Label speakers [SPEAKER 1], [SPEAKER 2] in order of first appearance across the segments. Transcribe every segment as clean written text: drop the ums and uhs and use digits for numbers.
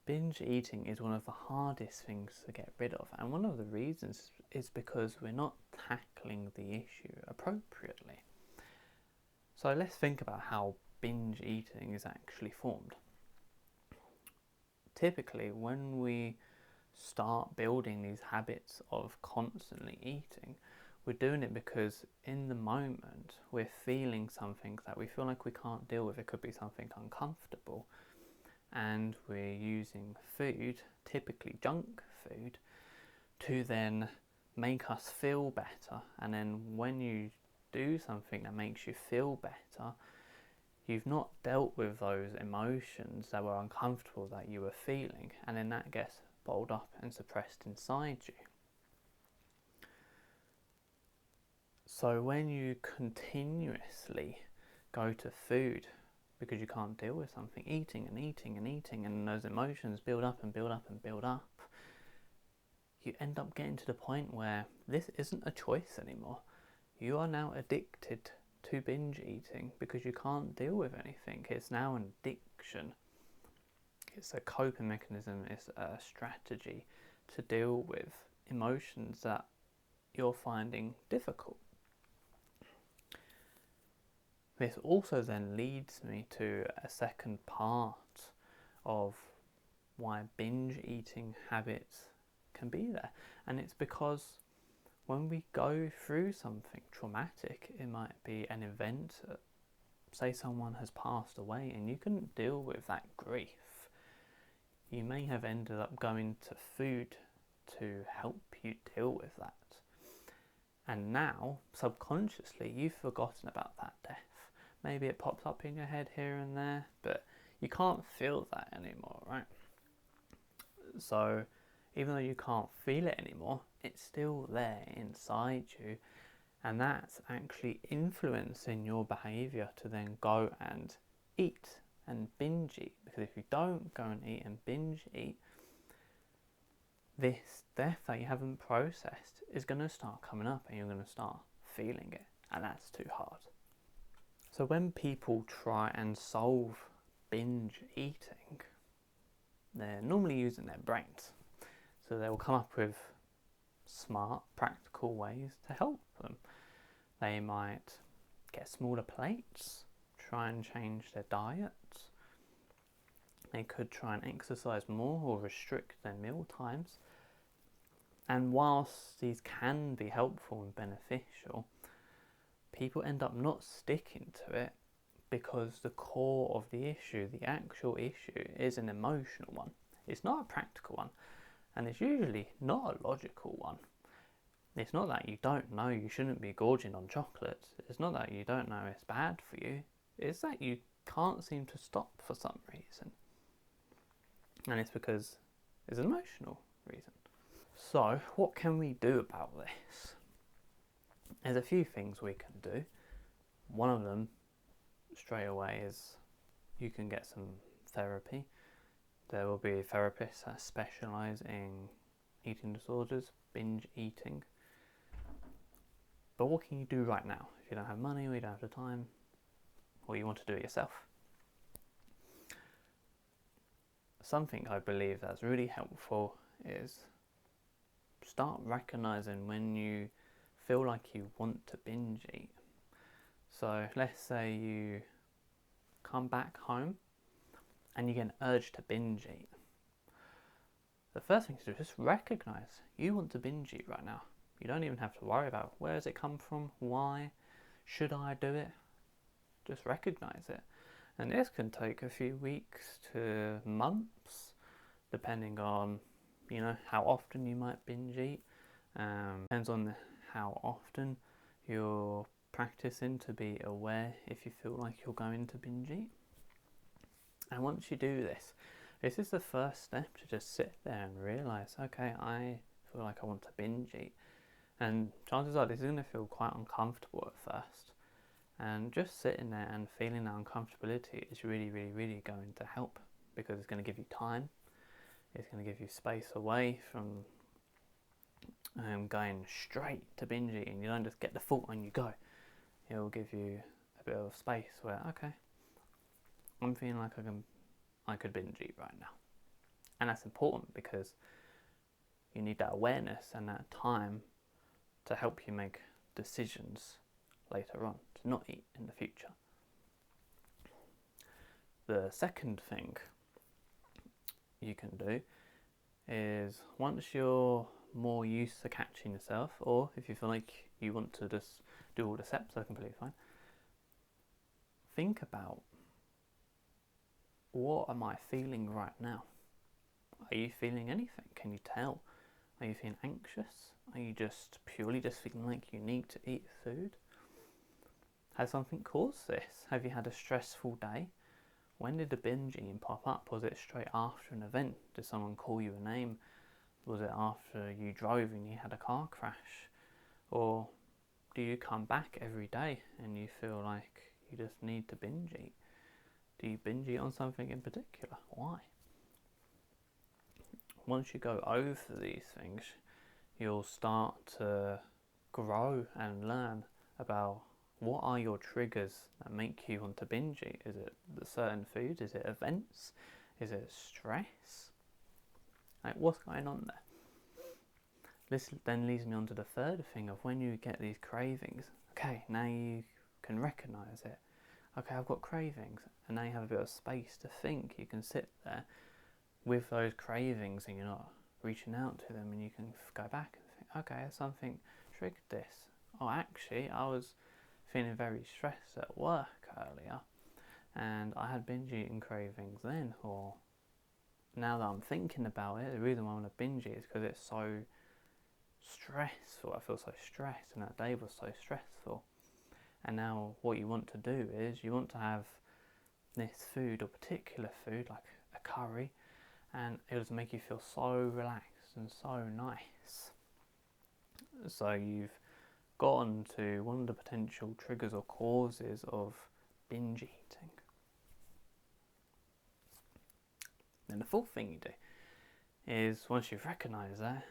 [SPEAKER 1] Binge eating is one of the hardest things to get rid of, and one of the reasons is because we're not tackling the issue appropriately. So let's think about how binge eating is actually formed. Typically, when we start building these habits of constantly eating, we're doing it because in the moment we're feeling something that we feel like we can't deal with. It could be something uncomfortable, and we're using food, typically junk food, to then make us feel better. And then when you do something that makes you feel better, you've not dealt with those emotions that were uncomfortable that you were feeling, and then that gets bottled up and suppressed inside you. So when you continuously go to food because you can't deal with something, eating and eating and eating, and those emotions build up and build up and build up, you end up getting to the point where this isn't a choice anymore. You are now addicted to binge eating because you can't deal with anything. It's now an addiction. It's a coping mechanism, it's a strategy to deal with emotions that you're finding difficult. This also then leads me to a second part of why binge eating habits can be there. And it's because when we go through something traumatic, it might be an event, say someone has passed away and you couldn't deal with that grief, you may have ended up going to food to help you deal with that. And now, subconsciously, you've forgotten about that death. Maybe it pops up in your head here and there, but you can't feel that anymore, right? So even though you can't feel it anymore, it's still there inside you, and that's actually influencing your behaviour to then go and eat and binge eat. Because if you don't go and eat and binge eat, this death that you haven't processed is going to start coming up and you're going to start feeling it, and that's too hard. So when people try and solve binge eating, they're normally using their brains. So they will come up with smart, practical ways to help them. They might get smaller plates, try and change their diet. They could try and exercise more or restrict their meal times. And whilst these can be helpful and beneficial, people end up not sticking to it because the core of the issue, the actual issue, is an emotional one. It's not a practical one, and it's usually not a logical one. It's not that you don't know you shouldn't be gorging on chocolates. It's not that you don't know it's bad for you. It's that you can't seem to stop for some reason. And it's because it's an emotional reason. So what can we do about this? There's a few things we can do. One of them straight away is you can get some therapy. There will be therapists that specialise in eating disorders, binge eating. But what can you do right now? If you don't have money or you don't have the time, or you want to do it yourself? Something I believe that's really helpful is start recognising when you feel like you want to binge eat. So let's say you come back home and you get an urge to binge eat. The first thing to do is just recognise you want to binge eat right now. You don't even have to worry about where does it come from, why, should I do it? Just recognise it. And this can take a few weeks to months, depending on, how often you might binge eat. Depends on how often you're practicing to be aware if you feel like you're going to binge eat. And once you do this, this is the first step to just sit there and realise, okay, I feel like I want to binge eat. And chances are this is going to feel quite uncomfortable at first. And just sitting there and feeling that uncomfortability is really, really, really going to help, because it's going to give you time. It's going to give you space away from going straight to binge eating. You don't just get the thought and you go. It will give you a bit of space where, okay, I'm feeling like I could binge eat right now. And that's important because you need that awareness and that time to help you make decisions later on to not eat in the future. The second thing you can do is, once you're more used to catching yourself, or if you feel like you want to just do all the steps, that's completely fine, think about, what am I feeling right now? Are you feeling anything? Can you tell? Are you feeling anxious? Are you just purely just feeling like you need to eat food? Has something caused this? Have you had a stressful day? When did the binge eating pop up? Was it straight after an event? Did someone call you a name? Was it after you drove and you had a car crash? Or do you come back every day and you feel like you just need to binge eat? Do you binge eat on something in particular? Why? Once you go over these things, you'll start to grow and learn about what are your triggers that make you want to binge eat. Is it the certain foods? Is it events? Is it stress? Like, what's going on there? This then leads me on to the third thing of, when you get these cravings, okay, now you can recognise it. Okay, I've got cravings, and now you have a bit of space to think. You can sit there with those cravings and you're not reaching out to them, and you can go back and think, okay, something triggered this. Oh, actually, I was feeling very stressed at work earlier and I had binge eating cravings then, or now that I'm thinking about it, the reason why I want to binge eat is because it's so stressful. I feel so stressed, and that day was so stressful. And now what you want to do is, you want to have this food, or particular food, like a curry, and it'll just make you feel so relaxed and so nice. So you've gotten to one of the potential triggers or causes of binge eating. Then the fourth thing you do is, once you've recognised that,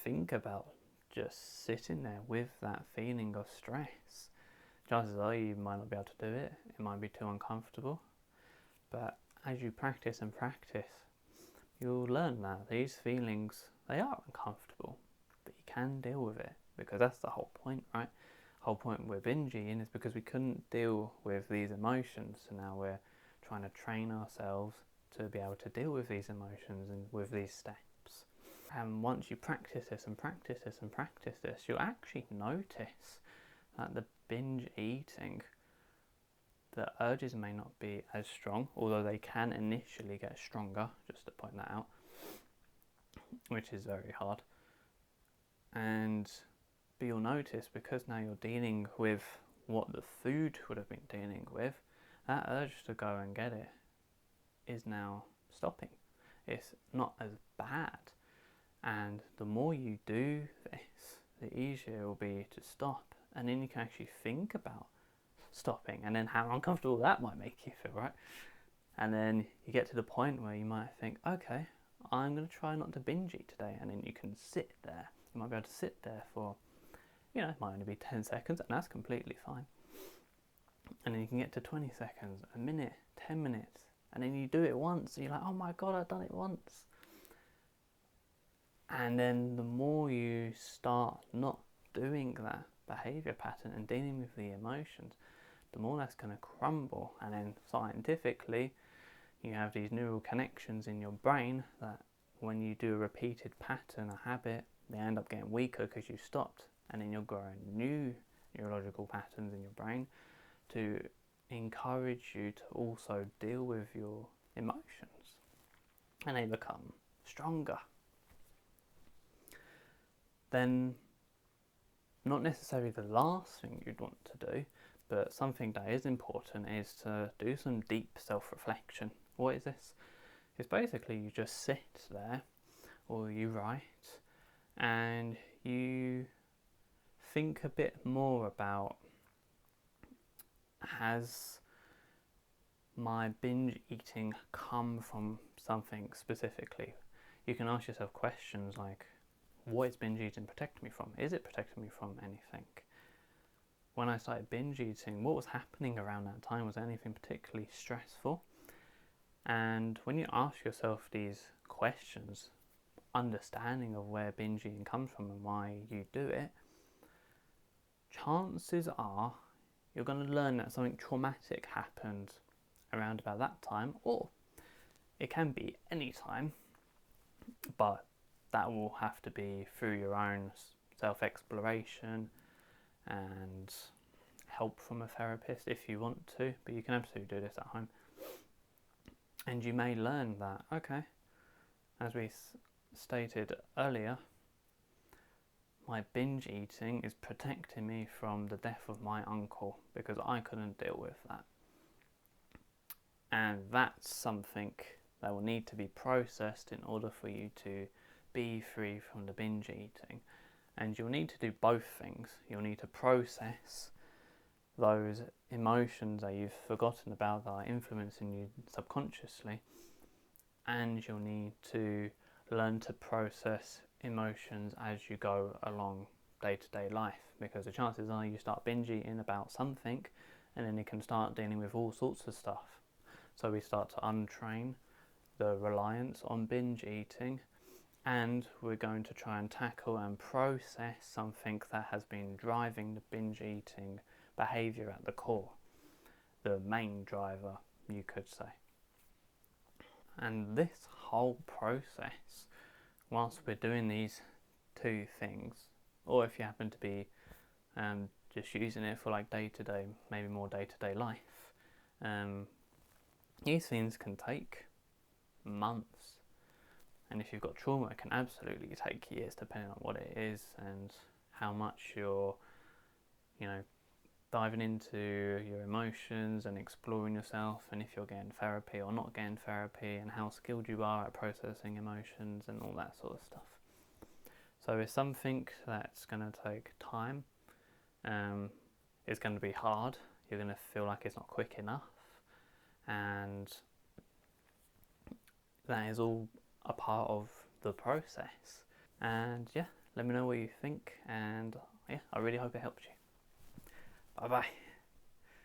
[SPEAKER 1] think about just sitting there with that feeling of stress. Chances are you might not be able to do it. It might be too uncomfortable. But as you practice and practice, you'll learn that these feelings, they are uncomfortable, but you can deal with it, because that's the whole point, right? The whole point with binge eating is because we couldn't deal with these emotions, so now we're trying to train ourselves to be able to deal with these emotions and with these steps. And once you practice this and practice this and practice this, you'll actually notice that the binge eating, the urges may not be as strong, although they can initially get stronger, just to point that out, which is very hard. But you'll notice, because now you're dealing with what the food would have been dealing with, that urge to go and get it is now stopping. It's not as bad. And the more you do this, the easier it will be to stop. And then you can actually think about stopping, and then how uncomfortable that might make you feel, right? And then you get to the point where you might think, okay, I'm going to try not to binge eat today. And then you can sit there. You might be able to sit there for, it might only be 10 seconds, and that's completely fine. And then you can get to 20 seconds, a minute, 10 minutes. And then you do it once, and you're like, oh my God, I've done it once. And then the more you start not doing that behaviour pattern and dealing with the emotions, the more that's going to crumble. And then scientifically, you have these neural connections in your brain that when you do a repeated pattern, a habit, they end up getting weaker because you stopped. And then you're growing new neurological patterns in your brain to encourage you to also deal with your emotions. And they become stronger. Then, not necessarily the last thing you'd want to do, but something that is important is to do some deep self-reflection. What is this? It's basically you just sit there, or you write, and you think a bit more about, has my binge eating come from something specifically? You can ask yourself questions like, what is binge eating protecting me from? Is it protecting me from anything? When I started binge eating, what was happening around that time? Was there anything particularly stressful? And when you ask yourself these questions, understanding of where binge eating comes from and why you do it, chances are you're going to learn that something traumatic happened around about that time, or it can be any time, but that will have to be through your own self-exploration and help from a therapist if you want to, but you can absolutely do this at home. And you may learn that, okay, as we stated earlier, my binge eating is protecting me from the death of my uncle because I couldn't deal with that. And that's something that will need to be processed in order for you to be free from the binge eating. And you'll need to do both things. You'll need to process those emotions that you've forgotten about that are influencing you subconsciously, and you'll need to learn to process emotions as you go along day-to-day life, because the chances are you start binge eating about something and then you can start dealing with all sorts of stuff. So we start to untrain the reliance on binge eating, and we're going to try and tackle and process something that has been driving the binge eating behaviour at the core, the main driver, you could say. And this whole process, whilst we're doing these two things, or if you happen to be just using it for like day-to-day, maybe more day-to-day life, these things can take months. And if you've got trauma, it can absolutely take years, depending on what it is and how much you're, diving into your emotions and exploring yourself, and if you're getting therapy or not getting therapy, and how skilled you are at processing emotions and all that sort of stuff. So it's something that's going to take time. It's going to be hard. You're going to feel like it's not quick enough, and that is all a part of the process. And yeah, let me know what you think, and yeah, I really hope it helped you. Bye bye.